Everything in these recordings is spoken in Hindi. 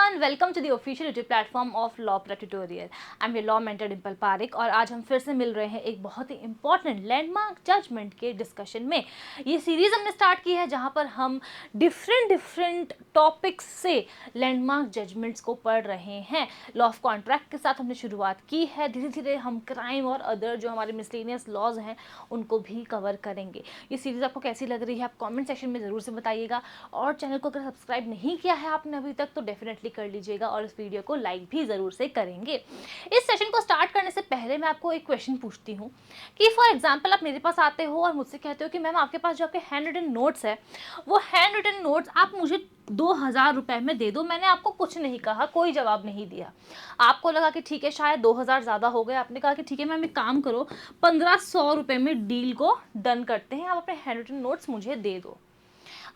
everyone, welcome to the official YouTube platform of Law Prep Tutorial. I'm your law mentor Dimple Pareek और आज हम फिर से मिल रहे हैं एक बहुत ही इंपॉर्टेंट लैंडमार्क जजमेंट के डिस्कशन में। ये सीरीज़ हमने स्टार्ट की है जहाँ पर हम डिफरेंट टॉपिक्स से लैंडमार्क जजमेंट्स को पढ़ रहे हैं। लॉ ऑफ कॉन्ट्रैक्ट के साथ हमने शुरुआत की है, धीरे धीरे हम क्राइम और अदर जो हमारे मिसलेनियस लॉज हैं उनको भी कवर करेंगे। ये सीरीज़ आपको कैसी लग रही है आप कमेंट सेक्शन में ज़रूर से बताइएगा, और चैनल को अगर सब्सक्राइब नहीं किया है आपने अभी तक तो डेफिनेटली कर लीजिएगा और इस वीडियो को लाइक भी ज़रूर से करेंगे। इस सेशन को स्टार्ट करने से पहले मैं आपको एक क्वेश्चन पूछती हूँ कि फॉर एग्जांपल आप मेरे पास आते हो और मुझसे कहते हो कि मैम आपके पास जो आपके हैंड रिटन नोट्स है वो हैंड रिटन नोट्स आप मुझे 2000 रुपये में दे दो। मैंने आपको कुछ नहीं कहा, कोई जवाब नहीं दिया। आपको लगा कि ठीक है शायद 2000 ज़्यादा हो गया, आपने कहा कि ठीक है मैम एक काम करो 1500 रुपये में डील को डन करते हैं, आप अपने हैंड रिटन नोट्स मुझे दे दो।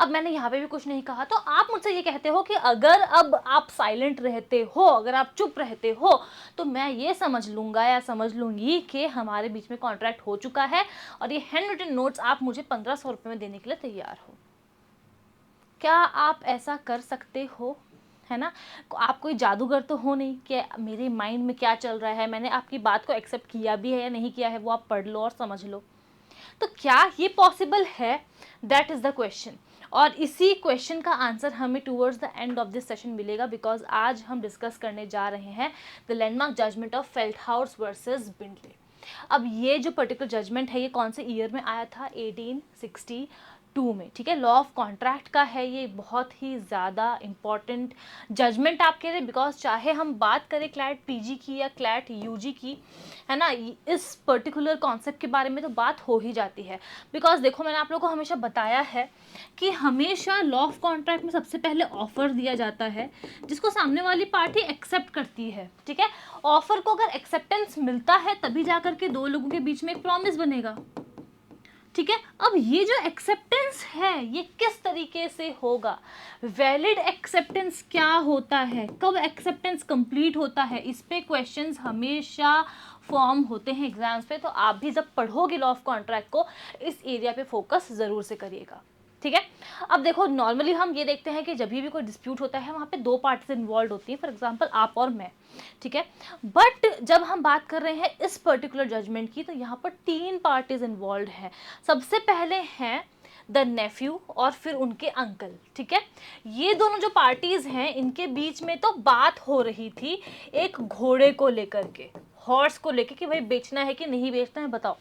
अब मैंने यहाँ पे भी कुछ नहीं कहा तो आप मुझसे ये कहते हो कि अगर अब आप साइलेंट रहते हो, अगर आप चुप रहते हो तो मैं ये समझ लूँगा या समझ लूँगी कि हमारे बीच में कॉन्ट्रैक्ट हो चुका है और ये हैंड रिटन नोट्स आप मुझे 1500 रुपये में देने के लिए तैयार हो। क्या आप ऐसा कर सकते हो? है ना, आप कोई जादूगर तो हो नहीं कि मेरे माइंड में क्या चल रहा है, मैंने आपकी बात को एक्सेप्ट किया भी है या नहीं किया है वो आप पढ़ लो और समझ लो। तो क्या ये पॉसिबल है? That is the question. और इसी क्वेश्चन का आंसर हमें towards the end of this session मिलेगा, बिकॉज आज हम डिस्कस करने जा रहे हैं the landmark judgement of Felthouse versus Bindley. अब ये जो पर्टिकुलर जजमेंट है ये कौन से ईयर में आया था? 1862 में। ठीक है, लॉ ऑफ कॉन्ट्रैक्ट का है ये, बहुत ही ज़्यादा इम्पॉर्टेंट जजमेंट आपके लिए, बिकॉज चाहे हम बात करें क्लैट पीजी की या क्लैट यूजी की, है ना, इस पर्टिकुलर कॉन्सेप्ट के बारे में तो बात हो ही जाती है। बिकॉज देखो मैंने आप लोगों को हमेशा बताया है कि हमेशा लॉ ऑफ कॉन्ट्रैक्ट में सबसे पहले ऑफर दिया जाता है जिसको सामने वाली पार्टी एक्सेप्ट करती है। ठीक है, ऑफर को अगर एक्सेप्टेंस मिलता है तभी जाकर के दो लोगों के बीच में एक प्रॉमिस बनेगा। ठीक है, अब ये जो एक्सेप्टेंस है ये किस तरीके से होगा, वैलिड एक्सेप्टेंस क्या होता है, कब एक्सेप्टेंस कंप्लीट होता है, इस पे क्वेश्चंस हमेशा फॉर्म होते हैं एग्जाम्स पे। तो आप भी जब पढ़ोगे लॉ ऑफ कॉन्ट्रैक्ट को इस एरिया पे फोकस ज़रूर से करिएगा। ठीक है, अब देखो नॉर्मली हम ये देखते हैं कि जब भी कोई डिस्प्यूट होता है वहाँ पे दो पार्टीज इन्वॉल्व होती हैं, फॉर एग्जांपल आप और मैं। ठीक है, बट जब हम बात कर रहे हैं इस पर्टिकुलर जजमेंट की तो यहाँ पर तीन पार्टीज इन्वॉल्व हैं। सबसे पहले हैं द नेफ्यू और फिर उनके अंकल। ठीक है, ये दोनों जो पार्टीज हैं इनके बीच में तो बात हो रही थी एक घोड़े को लेकर के, हॉर्स को लेकर कि भाई बेचना है कि नहीं बेचना है बताओ।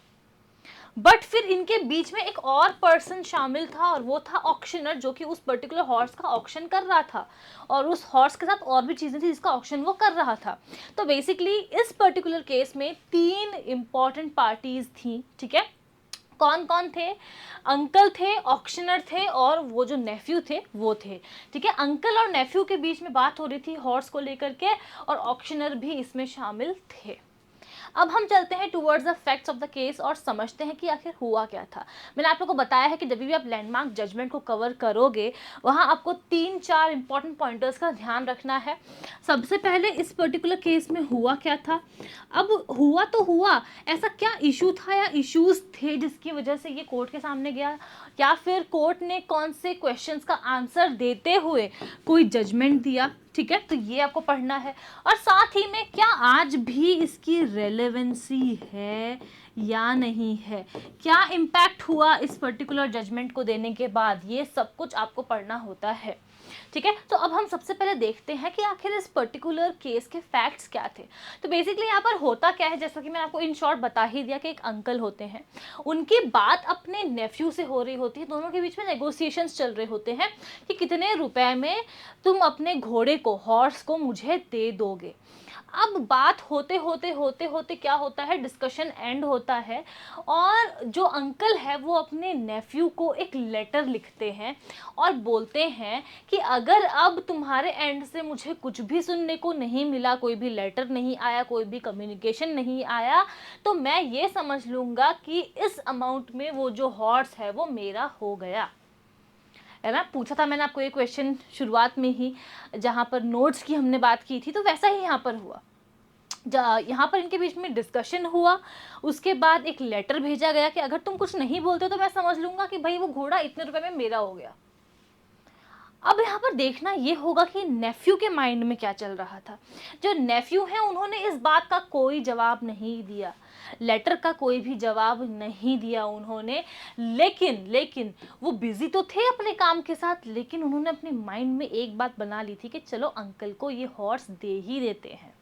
बट फिर इनके बीच में एक और पर्सन शामिल था और वो था ऑक्शनर, जो कि उस पर्टिकुलर हॉर्स का ऑक्शन कर रहा था और उस हॉर्स के साथ और भी चीज़ें थी जिसका ऑक्शन वो कर रहा था। तो बेसिकली इस पर्टिकुलर केस में तीन इंपॉर्टेंट पार्टीज थी। ठीक है, कौन कौन थे? अंकल थे, ऑक्शनर थे और वो जो नेफ्यू थे वो थे। ठीक है, अंकल और नेफ्यू के बीच में बात हो रही थी हॉर्स को लेकर के और ऑक्शनर भी इसमें शामिल थे। अब हम चलते हैं towards the facts of the case और समझते हैं कि आखिर हुआ क्या था। मैंने आप लोगों को बताया है कि जब भी आप लैंडमार्क जजमेंट को कवर करोगे वहाँ आपको 3-4 इंपॉर्टेंट पॉइंटर्स का ध्यान रखना है। सबसे पहले इस पर्टिकुलर केस में हुआ क्या था। अब हुआ तो हुआ, ऐसा क्या इशू था या इश्यूज थे जिसकी वजह से ये कोर्ट के सामने गया, या फिर कोर्ट ने कौन से क्वेश्चंस का आंसर देते हुए कोई जजमेंट दिया। ठीक है, तो ये आपको पढ़ना है। और साथ ही में क्या आज भी इसकी रेलेवेंसी है या नहीं है, क्या इम्पैक्ट हुआ इस पर्टिकुलर जजमेंट को देने के बाद, ये सब कुछ आपको पढ़ना होता है। ठीक है, तो अब हम सबसे पहले देखते हैं कि आखिर इस पर्टिकुलर केस के फैक्ट्स क्या थे। तो बेसिकली यहाँ पर होता क्या है, जैसा कि मैंने आपको इन शॉर्ट बता ही दिया कि एक अंकल होते हैं, उनकी बात अपने नेफ्यू से हो रही होती है, दोनों के बीच में नेगोशिएशंस चल रहे होते हैं कि कितने रुपए में तुम अपने घोड़े को, हॉर्स को मुझे दे दोगे। अब बात होते होते क्या होता है, डिस्कशन एंड होता है और जो अंकल है वो अपने नेफ्यू को एक लेटर लिखते हैं और बोलते हैं कि अगर अब तुम्हारे एंड से मुझे कुछ भी सुनने को नहीं मिला, कोई भी लेटर नहीं आया, कोई भी कम्युनिकेशन नहीं आया, तो मैं ये समझ लूँगा कि इस अमाउंट में वो जो हॉर्स है वो मेरा हो गया। है ना, पूछा था मैंने आपको ये क्वेश्चन शुरुआत में ही जहाँ पर नोट्स की हमने बात की थी, तो वैसा ही यहाँ पर हुआ। यहाँ पर इनके बीच में डिस्कशन हुआ, उसके बाद एक लेटर भेजा गया कि अगर तुम कुछ नहीं बोलते तो मैं समझ लूँगा कि भाई वो घोड़ा इतने रुपए में मेरा हो गया। अब यहाँ पर देखना ये होगा कि नेफ्यू के माइंड में क्या चल रहा था। जो नेफ्यू हैं उन्होंने इस बात का कोई जवाब नहीं दिया, लेटर का कोई भी जवाब नहीं दिया उन्होंने, लेकिन लेकिन वो बिजी तो थे अपने काम के साथ, लेकिन उन्होंने अपने माइंड में एक बात बना ली थी कि चलो अंकल को ये हॉर्स दे ही देते हैं।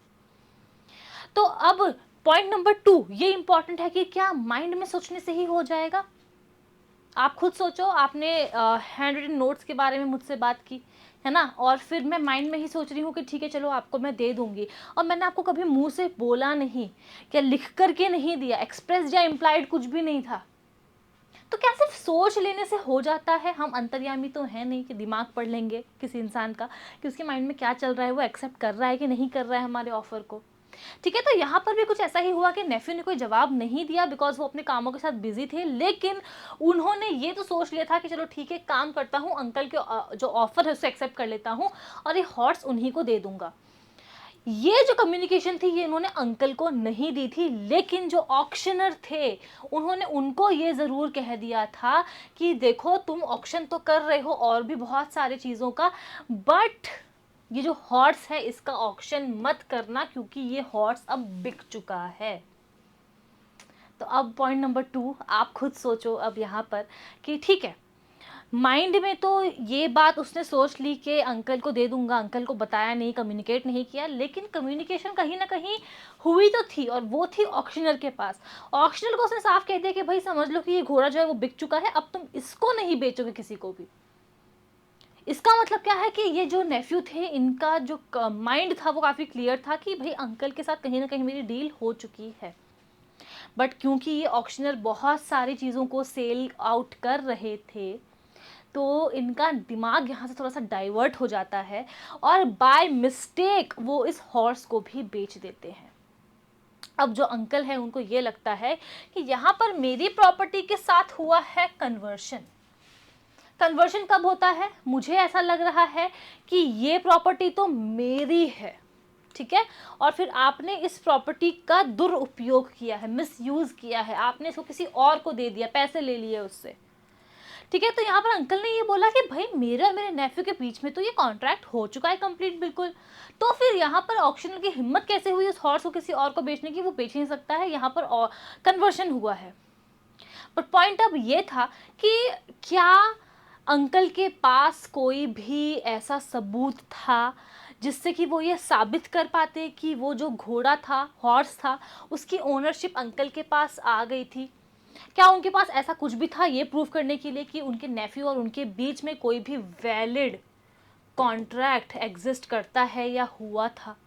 तो अब पॉइंट नंबर 2 ये इंपॉर्टेंट है कि क्या माइंड में सोचने से ही हो जाएगा? आप खुद सोचो, आपने हैंड रिटन नोट्स के बारे में मुझसे बात की है ना, और फिर मैं माइंड में ही सोच रही हूँ कि ठीक है चलो आपको मैं दे दूंगी, और मैंने आपको कभी मुंह से बोला नहीं, क्या लिख करके नहीं दिया, एक्सप्रेस या इम्प्लाइड कुछ भी नहीं था। तो क्या सिर्फ सोच लेने से हो जाता है? हम अंतर्यामी तो है नहीं कि दिमाग पढ़ लेंगे किसी इंसान का कि उसके माइंड में क्या चल रहा है, वो एक्सेप्ट कर रहा है कि नहीं कर रहा है हमारे ऑफर को। ठीक है, तो यहाँ पर भी कुछ ऐसा ही हुआ कि नेफ्यू ने कोई जवाब नहीं दिया बिकॉज वो अपने कामों के साथ बिजी थे, लेकिन उन्होंने ये तो सोच लिया था कि चलो ठीक है काम करता हूँ, अंकल के जो ऑफर है उसे एक्सेप्ट कर लेता हूँ और ये हॉर्स उन्हीं को दे दूंगा। ये जो कम्युनिकेशन थी ये इन्होंने अंकल को नहीं दी थी, लेकिन जो ऑक्शनर थे उन्होंने उनको ये ज़रूर कह दिया था कि देखो तुम ऑक्शन तो कर रहे हो और भी बहुत सारे चीज़ों का, बट ये जो हॉर्स है इसका ऑक्शन मत करना क्योंकि ये हॉर्स अब बिक चुका है। तो अब पॉइंट नंबर 2 आप खुद सोचो अब यहाँ पर कि ठीक है, माइंड में तो ये बात उसने सोच ली कि अंकल को दे दूंगा, अंकल को बताया नहीं, कम्युनिकेट नहीं किया, लेकिन कम्युनिकेशन कहीं ना कहीं हुई तो थी, और वो थी ऑक्शनर के पास। ऑक्शनर को उसने साफ कह दिया कि भाई समझ लो कि ये घोड़ा जो है वो बिक चुका है, अब तुम इसको नहीं बेचोगे किसी को भी। इसका मतलब क्या है कि ये जो नेफ्यू थे इनका जो माइंड था वो काफ़ी क्लियर था कि भाई अंकल के साथ कहीं ना कहीं मेरी डील हो चुकी है। बट क्योंकि ये ऑक्शनर बहुत सारी चीज़ों को सेल आउट कर रहे थे तो इनका दिमाग यहाँ से थोड़ा सा डाइवर्ट हो जाता है और बाय मिस्टेक वो इस हॉर्स को भी बेच देते हैं। अब जो अंकल है उनको ये लगता है कि यहाँ पर मेरी प्रॉपर्टी के साथ हुआ है कन्वर्शन। कन्वर्शन कब होता है? मुझे ऐसा लग रहा है कि ये प्रॉपर्टी तो मेरी है, ठीक है, और फिर आपने इस प्रॉपर्टी का दुरुपयोग किया है, मिसयूज किया है, आपने इसको किसी और को दे दिया, पैसे ले लिए उससे। ठीक है, तो यहाँ पर अंकल ने ये बोला कि भाई मेरे और मेरे नेफ्यू के बीच में तो ये कॉन्ट्रैक्ट हो चुका है कंप्लीट बिल्कुल, तो फिर यहाँ पर ऑक्शनर की हिम्मत कैसे हुई उस हॉर्स को किसी और को बेचने की? वो बेच नहीं सकता है, यहाँ पर कन्वर्शन हुआ है। बट पॉइंट अब ये था कि क्या अंकल के पास कोई भी ऐसा सबूत था जिससे कि वो ये साबित कर पाते कि वो जो घोड़ा था, हॉर्स था, उसकी ओनरशिप अंकल के पास आ गई थी? क्या उनके पास ऐसा कुछ भी था ये प्रूव करने के लिए कि उनके नेफ्यू और उनके बीच में कोई भी वैलिड कॉन्ट्रैक्ट एग्जिस्ट करता है या हुआ था?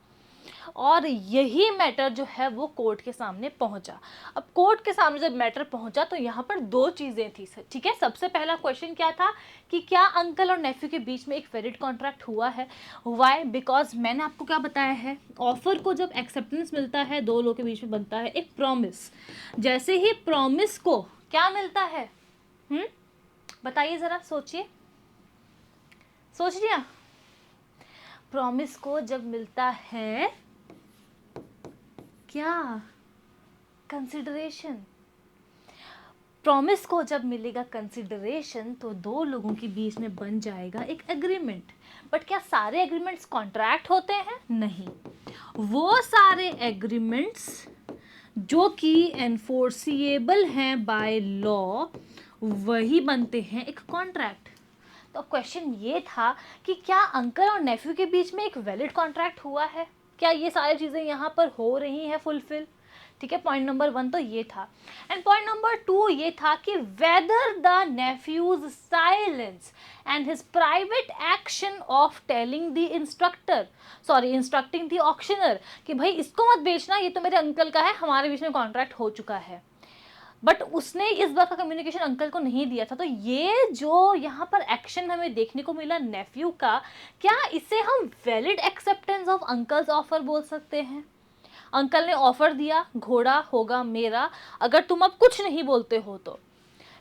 और यही मैटर जो है वो कोर्ट के सामने पहुंचा। अब कोर्ट के सामने जब मैटर पहुंचा तो यहाँ पर 2 चीज़ें थी, ठीक है। सबसे पहला क्वेश्चन क्या था कि क्या अंकल और नेफ्यू के बीच में एक वैलिड कॉन्ट्रैक्ट हुआ है? वाई? बिकॉज मैंने आपको क्या बताया है, ऑफर को जब एक्सेप्टेंस मिलता है 2 लोगों के बीच में बनता है एक प्रॉमिस। जैसे ही प्रॉमिस को क्या मिलता है, बताइए ज़रा, सोचिए, सोच लिया? प्रॉमिस को जब मिलता है क्या? कंसिडरेशन। प्रॉमिस को जब मिलेगा कंसिडरेशन तो 2 लोगों के बीच में बन जाएगा एक एग्रीमेंट। बट क्या सारे एग्रीमेंट्स कॉन्ट्रैक्ट होते हैं? नहीं, वो सारे एग्रीमेंट्स जो कि एनफोर्सिएबल हैं बाय लॉ वही बनते हैं एक कॉन्ट्रैक्ट। तो क्वेश्चन ये था कि क्या अंकल और नेफ्यू के बीच में एक वैलिड कॉन्ट्रैक्ट हुआ है? क्या ये सारी चीज़ें यहाँ पर हो रही हैं फुलफिल? ठीक है, पॉइंट नंबर 1 तो ये था। एंड पॉइंट नंबर 2 ये था कि whether the nephews silence and his private action of telling the instructing the auctioneer कि भाई इसको मत बेचना, ये तो मेरे अंकल का है, हमारे बीच में कॉन्ट्रैक्ट हो चुका है, बट उसने इस बात का कम्युनिकेशन अंकल को नहीं दिया था। तो ये जो यहाँ पर एक्शन हमें देखने को मिला नेफ्यू का, क्या इसे हम valid acceptance of uncle's offer बोल सकते हैं? अंकल ने ऑफर दिया घोड़ा होगा मेरा अगर तुम अब कुछ नहीं बोलते हो तो,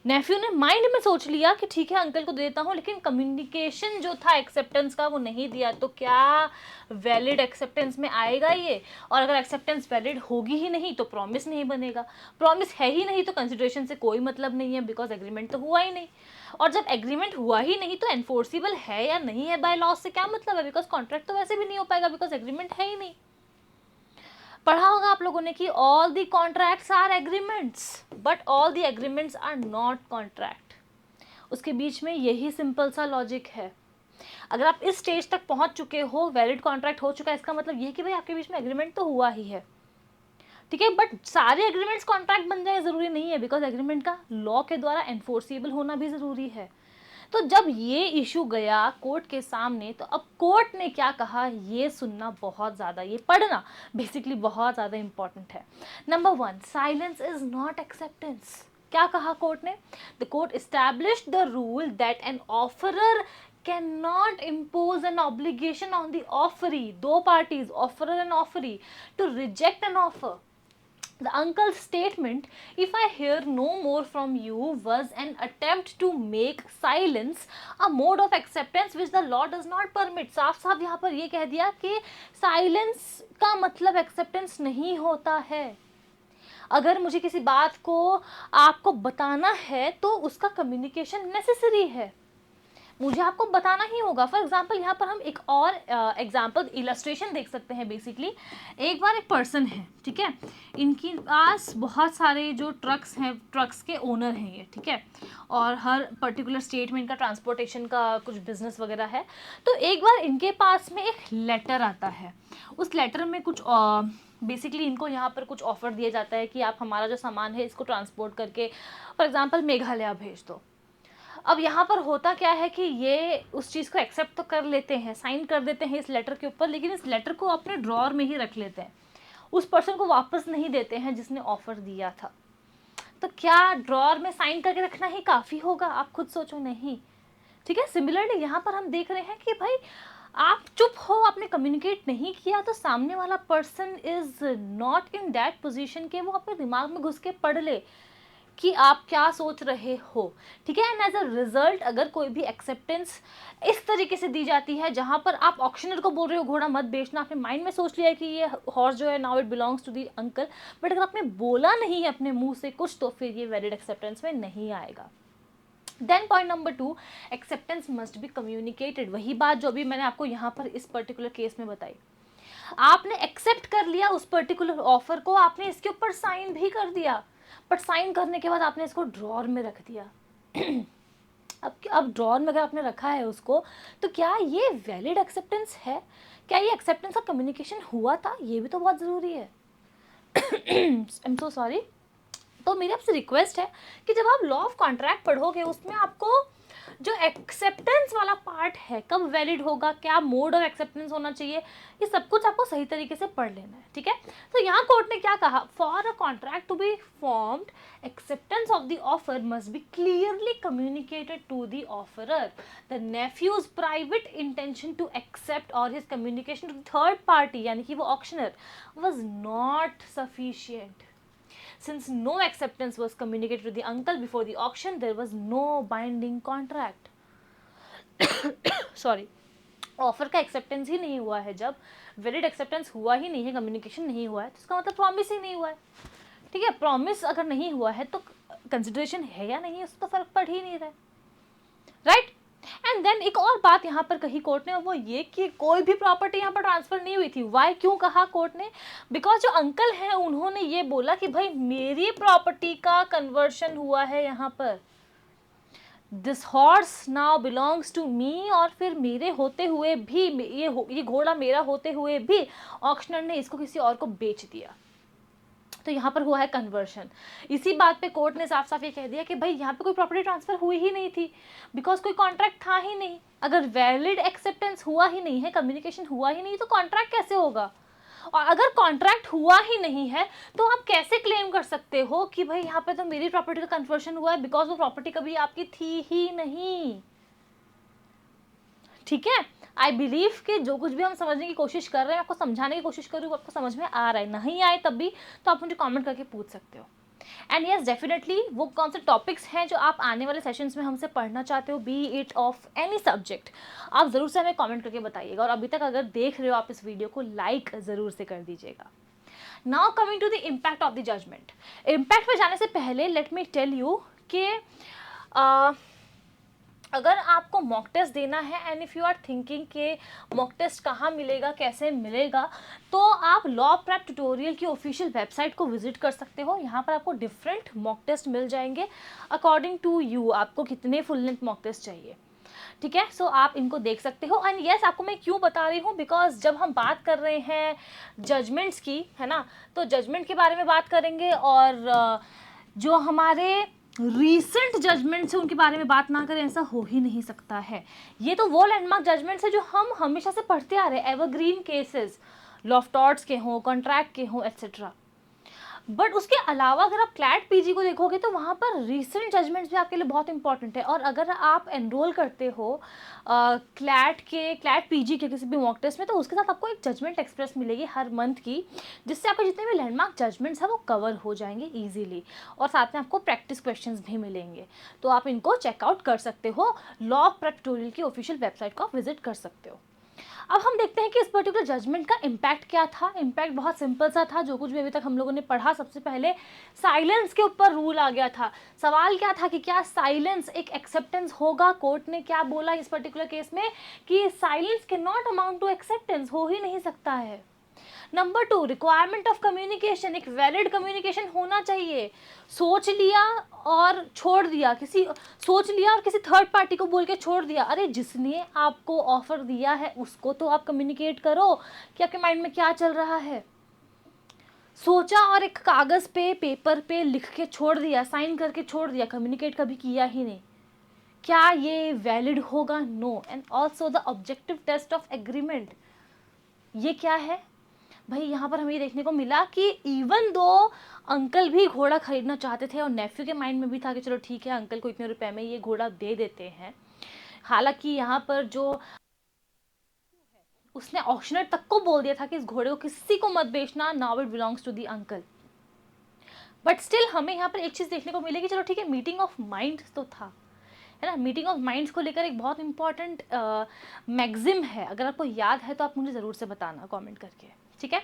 नेफ्यू ने माइंड में सोच लिया कि ठीक है अंकल को दे देता हूँ, लेकिन कम्युनिकेशन जो था एक्सेप्टेंस का वो नहीं दिया, तो क्या वैलिड एक्सेप्टेंस में आएगा ये? और अगर एक्सेप्टेंस वैलिड होगी ही नहीं तो प्रॉमिस नहीं बनेगा, प्रॉमिस है ही नहीं तो कंसिडरेशन से कोई मतलब नहीं है, बिकॉज एग्रीमेंट तो हुआ ही नहीं। और जब एग्रीमेंट हुआ ही नहीं तो एनफोर्सिबल है या नहीं है बाय लॉ से क्या मतलब है, बिकॉज कॉन्ट्रैक्ट तो वैसे भी नहीं हो पाएगा, बिकॉज एग्रीमेंट है ही नहीं। पढ़ा होगा आप लोगों ने कि all the contracts are agreements, but all the agreements are not contract. उसके बीच में यही सिंपल सा लॉजिक है। अगर आप इस स्टेज तक पहुंच चुके हो, वैलिड कॉन्ट्रैक्ट हो चुका है, इसका मतलब ये कि भाई आपके बीच में एग्रीमेंट तो हुआ ही है, ठीक है। बट सारे एग्रीमेंट्स कॉन्ट्रैक्ट बन जाए जरूरी नहीं है, बिकॉज एग्रीमेंट का लॉ के द्वारा एनफोर्सिबल होना भी जरूरी है। तो जब ये इशू गया कोर्ट के सामने, तो अब कोर्ट ने क्या कहा ये सुनना बहुत ज़्यादा, ये पढ़ना बेसिकली बहुत ज़्यादा इंपॉर्टेंट है। Number 1, silence is not acceptance. क्या कहा कोर्ट ने? The court established the rule that an offeror can not impose an obligation on the offeree, दो parties offeror and offeree, to reject an offer. The uncle's statement, "If I hear no more from you," was an attempt to make silence a mode of acceptance which the law does not permit. साफ साफ यहाँ पर ये कह दिया कि साइलेंस का मतलब एक्सेप्टेंस नहीं होता है। अगर मुझे किसी बात को आपको बताना है तो उसका कम्युनिकेशन नेसेसरी है, मुझे आपको बताना ही होगा। फॉर एग्जाम्पल यहाँ पर हम एक और एग्जाम्पल इलस्ट्रेशन देख सकते हैं। बेसिकली एक बार एक पर्सन है, ठीक है, इनके पास बहुत सारे जो ट्रक्स हैं, ट्रक्स के ओनर हैं ये, ठीक है, और हर पर्टिकुलर स्टेट में इनका ट्रांसपोर्टेशन का कुछ बिजनेस वगैरह है। तो एक बार इनके पास में एक लेटर आता है, उस लेटर में कुछ बेसिकली इनको यहाँ पर कुछ ऑफर दिया जाता है कि आप हमारा जो सामान है इसको ट्रांसपोर्ट करके फॉर एग्जाम्पल मेघालय भेज दो। अब यहाँ पर होता क्या है कि ये उस चीज़ को एक्सेप्ट तो कर लेते हैं, साइन कर देते हैं इस लेटर के ऊपर, लेकिन इस लेटर को अपने ड्रॉर में ही रख लेते हैं, उस पर्सन को वापस नहीं देते हैं जिसने ऑफर दिया था। तो क्या ड्रॉर में साइन करके रखना ही काफ़ी होगा? आप खुद सोचो, नहीं, ठीक है। सिमिलरली यहाँ पर हम देख रहे हैं कि भाई आप चुप हो, आपने कम्युनिकेट नहीं किया, तो सामने वाला person is not in that position के वो अपने दिमाग में घुस के पढ़ ले कि आप क्या सोच रहे हो, ठीक है। एंड एज अ रिजल्ट अगर कोई भी एक्सेप्टेंस इस तरीके से दी जाती है जहां पर आप ऑक्शनर को बोल रहे हो घोड़ा मत बेचना, आपने माइंड में सोच लिया है कि ये हॉर्स जो है now it belongs to the uncle, but अगर आपने बोला नहीं है अपने मुंह से कुछ, तो फिर ये वैलिड एक्सेप्टेंस में नहीं आएगा। Then point number 2, acceptance must be communicated. वही बात जो अभी मैंने आपको यहाँ पर इस पर्टिकुलर केस में बताई। आपने एक्सेप्ट कर लिया उस पर्टिकुलर ऑफर को, आपने इसके ऊपर साइन भी कर दिया, बट साइन करने के बाद आपने इसको ड्रॉर में रख दिया। अब ड्रॉर में अगर आपने रखा है उसको, तो क्या ये वैलिड एक्सेप्टेंस है? क्या ये एक्सेप्टेंस का कम्युनिकेशन हुआ था? ये भी तो बहुत ज़रूरी है। I am so sorry. तो मेरी आपसे रिक्वेस्ट है कि जब आप लॉ ऑफ कॉन्ट्रैक्ट पढ़ोगे उसमें आपको जो एक्सेप्टेंस वाला पार्ट है, कब वैलिड होगा, क्या मोड ऑफ एक्सेप्टेंस होना चाहिए, ये सब कुछ आपको सही तरीके से पढ़ लेना है, ठीक है। तो यहाँ कोर्ट ने क्या कहा? For a contract to be formed, acceptance of the offer must be clearly communicated to the offeror. The nephew's private intention to accept और his communication to third party, यानी कि वो auctioneer, was not sufficient. Since no acceptance was communicated to the uncle before the auction, there was no binding contract. Sorry, offer का एक्सेप्टेंस ही नहीं हुआ है, जब वैलिड एक्सेप्टेंस हुआ ही नहीं है, कम्युनिकेशन नहीं हुआ है, तो इसका मतलब प्रॉमिस ही नहीं हुआ है, ठीक है। प्रॉमिस अगर नहीं हुआ है तो कंसिडरेशन है या नहीं, उससे तो फर्क पड़ ही नहीं रहा है, राइट। एंड देन एक और बात यहाँ पर कही कोर्ट ने, वो ये कि कोई भी प्रॉपर्टी यहाँ पर ट्रांसफर नहीं हुई थी। वाई, क्यों कहा कोर्ट ने? बिकॉज जो अंकल हैं उन्होंने ये बोला कि भाई मेरी प्रॉपर्टी का कन्वर्शन हुआ है यहाँ पर, this horse now belongs to me, और फिर मेरे होते हुए भी ये घोड़ा मेरा होते हुए भी ऑक्शनर ने इसको किसी और को बेच दिया, तो यहाँ पर हुआ है कन्वर्शन। इसी बात पे कोर्ट ने साफ साफ ये कह दिया कि भाई यहाँ पे कोई प्रॉपर्टी ट्रांसफर हुई ही नहीं थी, बिकॉज कोई कॉन्ट्रैक्ट था ही नहीं। अगर वैलिड एक्सेप्टेंस हुआ ही नहीं है, कम्युनिकेशन हुआ ही नहीं, तो कॉन्ट्रैक्ट कैसे होगा? और अगर कॉन्ट्रैक्ट हुआ ही नहीं है तो आप कैसे क्लेम कर सकते हो कि भाई यहाँ पे तो मेरी प्रॉपर्टी का कन्वर्शन हुआ है, बिकॉज वो प्रॉपर्टी कभी आपकी थी ही नहीं, ठीक है। आई बिलीव कि जो कुछ भी हम समझने की कोशिश कर रहे हैं, आपको समझाने की कोशिश कर रही हूँ, आपको समझ में आ रहा है, नहीं आए तब भी तो आप मुझे कमेंट करके पूछ सकते हो। एंड यस डेफिनेटली वो कौन से टॉपिक्स हैं जो आप आने वाले सेशंस में हमसे पढ़ना चाहते हो, B it of any subject, आप ज़रूर से हमें कमेंट करके बताइएगा। और अभी तक अगर देख रहे हो आप इस वीडियो को, लाइक ज़रूर से कर दीजिएगा। Now coming to the impact of the judgement. Impact में जाने से पहले लेट मी टेल यू कि अगर आपको मॉक टेस्ट देना है and if you are thinking कि मॉक टेस्ट कहाँ मिलेगा, कैसे मिलेगा, तो आप लॉ प्रेप ट्यूटोरियल की ऑफिशियल वेबसाइट को विजिट कर सकते हो। यहाँ पर आपको डिफरेंट मॉक टेस्ट मिल जाएंगे अकॉर्डिंग टू यू, आपको कितने फुल लेंथ मॉक टेस्ट चाहिए, ठीक है। सो आप इनको देख सकते हो। एंड यस, आपको मैं क्यों बता रही हूँ, बिकॉज जब हम बात कर रहे हैं जजमेंट्स की, है ना, तो जजमेंट के बारे में बात करेंगे और जो हमारे रीसेंट जजमेंट्स है उनके बारे में बात ना करें, ऐसा हो ही नहीं सकता है। ये तो वो लैंडमार्क जजमेंट्स है जो हम हमेशा से पढ़ते आ रहे हैं, evergreen cases, law of torts के हों, कॉन्ट्रैक्ट के हों, एट्सेट्रा। बट उसके अलावा अगर आप क्लैट पीजी को देखोगे तो वहाँ पर रीसेंट जजमेंट्स भी आपके लिए बहुत इंपॉर्टेंट है। और अगर आप एनरोल करते हो क्लैट पीजी के किसी भी मॉक टेस्ट में, तो उसके साथ आपको एक जजमेंट एक्सप्रेस मिलेगी हर मंथ की, जिससे आपके जितने भी लैंडमार्क जजमेंट्स हैं वो कवर हो जाएंगे ईजिली। और साथ में आपको प्रैक्टिस क्वेश्चंस भी मिलेंगे, तो आप इनको चेकआउट कर सकते हो। लॉ प्रेप ट्यूटोरियल की ऑफिशियल वेबसाइट को आप विजिट कर सकते हो। अब हम देखते हैं कि इस पर्टिकुलर जजमेंट का इम्पैक्ट क्या था। इम्पैक्ट बहुत सिंपल सा था, जो कुछ भी अभी तक हम लोगों ने पढ़ा। सबसे पहले साइलेंस के ऊपर रूल आ गया था। सवाल क्या था कि क्या साइलेंस एक एक्सेप्टेंस होगा। कोर्ट ने क्या बोला इस पर्टिकुलर केस में कि silence can not amount to acceptance, हो ही नहीं सकता है। नंबर 2, रिक्वायरमेंट ऑफ कम्युनिकेशन, एक वैलिड कम्युनिकेशन होना चाहिए। सोच लिया और छोड़ दिया, सोच लिया और किसी थर्ड पार्टी को बोल के छोड़ दिया, अरे जिसने आपको ऑफर दिया है उसको तो आप कम्युनिकेट करो कि आपके माइंड में क्या चल रहा है। सोचा और एक कागज़ पे, पेपर पे लिख के छोड़ दिया, साइन करके छोड़ दिया, कम्युनिकेट कभी किया ही नहीं, क्या ये वैलिड होगा? No. And also the objective test of agreement, ये क्या है भाई? यहाँ पर हमें ये देखने को मिला कि इवन दो अंकल भी घोड़ा खरीदना चाहते थे और नेफ्यू के माइंड में भी था कि चलो ठीक है, अंकल को इतने रुपए में ये घोड़ा दे देते हैं। हालांकि यहाँ पर जो उसने ऑक्शनर तक को बोल दिया था कि इस घोड़े को किसी को मत बेचना, now it belongs to the uncle. But still हमें यहाँ पर एक चीज़ देखने को मिलेगी, चलो ठीक है, मीटिंग ऑफ माइंड्स तो था, है ना। मीटिंग ऑफ माइंड्स को लेकर एक बहुत इंपॉर्टेंट मैगजिम है, अगर आपको याद है तो आप मुझे ज़रूर से बताना कमेंट करके, ठीक है।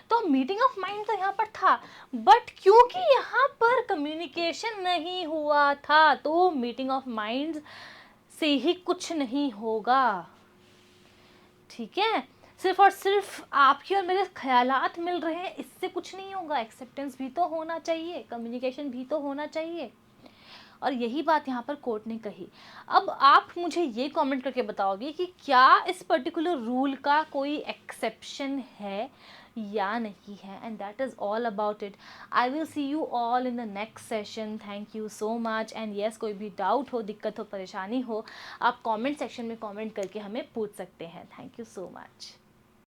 तो मीटिंग ऑफ माइंड तो यहाँ पर था, बट क्योंकि यहाँ पर कम्युनिकेशन नहीं हुआ था, तो मीटिंग ऑफ माइंड्स से ही कुछ नहीं होगा, ठीक है। सिर्फ और सिर्फ आपके और मेरे ख्यालात मिल रहे हैं, इससे कुछ नहीं होगा। एक्सेप्टेंस भी तो होना चाहिए, कम्युनिकेशन भी तो होना चाहिए। और यही बात यहाँ पर कोर्ट ने कही। अब आप मुझे ये कमेंट करके बताओगे कि क्या इस पर्टिकुलर रूल का कोई एक्सेप्शन है या नहीं है। And that is all about it. I will see you all in the next session. Thank you so much. And yes, कोई भी डाउट हो, दिक्कत हो, परेशानी हो, आप कमेंट सेक्शन में कमेंट करके हमें पूछ सकते हैं। Thank you so much.